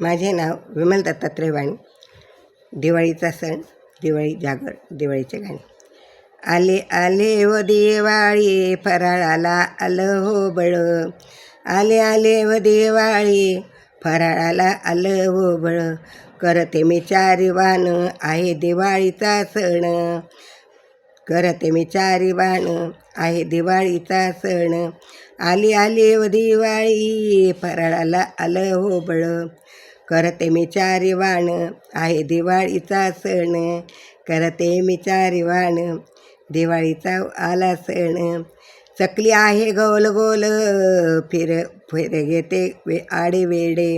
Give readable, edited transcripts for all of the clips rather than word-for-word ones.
माझे नाव विमल दत्तात्रय वाणी. दिवाळीचा सण, दिवाळी जागर, दिवाळीचे गाणे. आले आले व दिवाळी, फराळाला आलं हो बळ. आले आले व दिवाळी, फराळाला आलं हो बळ. करते मी चारी वाण, आहे दिवाळीचा सण. करते मी चारी वाण, आहे दिवाळीचा सण. आली आली व दिवाळी, फराळाला आलं हो बळ. करते मी चारी वाण, आहे दिवाळीचा सण. करते मी चारी वाण, दिवाळीचा आला सण. चकली आहे गोल गोल, फिर फिर घेते आडे वेडे.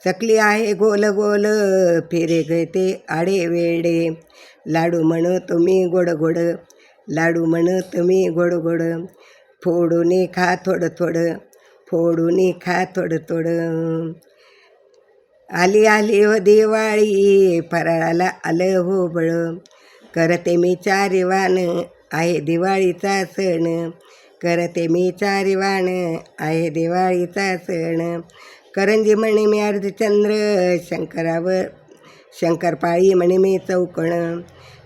चकली आहे गोल गोल, फिरे घेते आडे वेडे. लाडू म्हणू तुम्ही गोड गोड, लाडू म्हणू तुम्ही गोड गोड. फोडून खा थोडं थोडं, फोडून खा थोडं थोडं. आली आली हो दिवाळी, फराळाला आलं हो बळ. करते मी चारी वाण, आहे दिवाळीचा सण. करते मी चारी वाण, आहे दिवाळीचा सण. करंजी म्हणे मी अर्धचंद्र, शंकरावर शंकरपाळी म्हणे मी चौकण.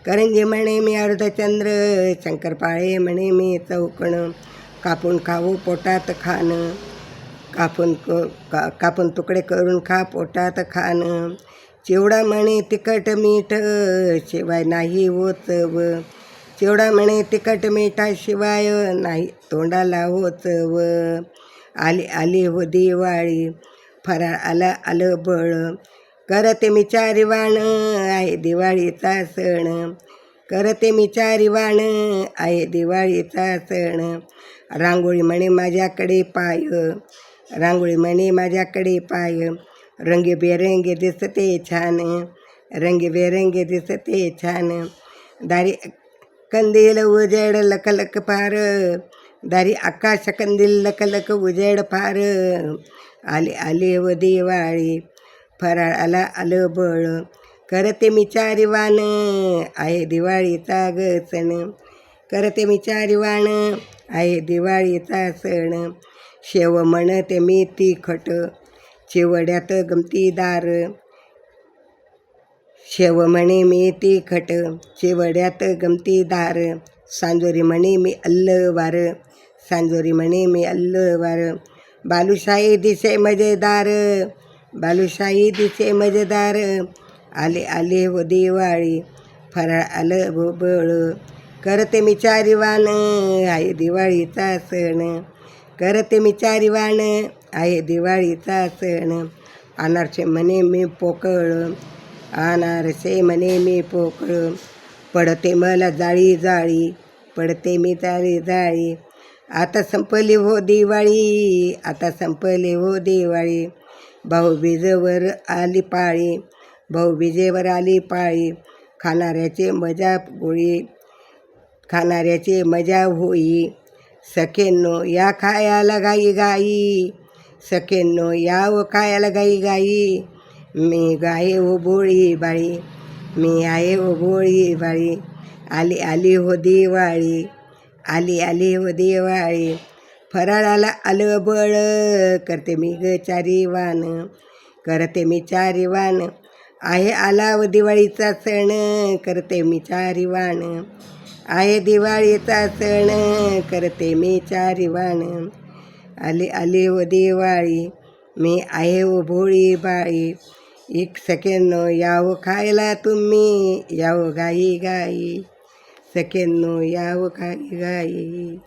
करंजी म्हणे मी अर्धचंद्र, शंकरपाळे म्हणे मी चौकण. कापून खाऊ पोटात खाणं, कापून तुकडे करून खा पोटात खाणं. चिवडा म्हणे तिखट मीठ, शिवाय नाही होचव. चिवडा म्हणे तिखट मिठाशिवाय नाही तोंडाला होचव. आली आली हो दिवाळी, फराळ आला आलं बळ. करते मी चारी वाण, आहे दिवाळीचा सण. करते मी चारी वाण, आहे दिवाळीचा सण. रांगोळी म्हणे माझ्याकडे पाय, रांगोळी म्हणे माझ्याकडे पाय. रंगीबेरंगी दिसते छान, रंगीबेरंगी दिसते छान. दारी कंदील उजेड लखलख फार, दारी आकाश कंदील लखलख उजेड फार. आले आले व दिवाळी, फराळाला आलं बळ. करते मी चारी वाण, आहे दिवाळीचा ग सण. करते मी चारी वाण, आहे दिवाळीचा सण. शेव म्हणते मी तिखट, चिवड्यात गमतीदार. शेव म्हणे मी तिखट, चिवड्यात गमतीदार. सांजोरी म्हणे मी अल्लवार, सांजोरी म्हणे मी अल्लवार. बालुशाही दिसे मजेदार, बालुशाही दिसे मजेदार. आले आले व दिवाळी, फराळ आलं हो बळ. करते मी चारी वाण, आहे दिवाळीचा सण. करते मी चारी वाण, आहे दिवाळीचा सण. अनारसे म्हणे मी पोकळ, अनारसे म्हणे मी पोकळ. पडते मला जाळी जाळी, पडते मी जाळी जाळी. आता संपली हो दिवाळी, आता संपली हो दिवाळी. भाऊबीजेवर आली पाळी, भाऊबीजेवर आली पाळी. खाणाऱ्याचे मजा गोळी, खाणाऱ्याचे मजा होई. सखेंनो या खायला गाई गाई, सखेंनो या व खायला गाई गाई. मी गाये हो भोळी बाळी, मी आहे हो भोळी बाळी. आली आली हो दिवाळी, आली आली हो दिवाळी. फराळाला आलं बळ. करते मी ग चारी वाण, करते मी चारी वाण. आहे आला व दिवाळीचा सण. करते मी चारी वाण, आहे दिवाळीचा सण. करते मी चारी वाण. आली आली व दिवाळी, मी आहे व भोळी बाळी. एक सखेंनो यावं खायला तुम्ही, यावं गाई गाई. सखेंनो यावं खाई गाई.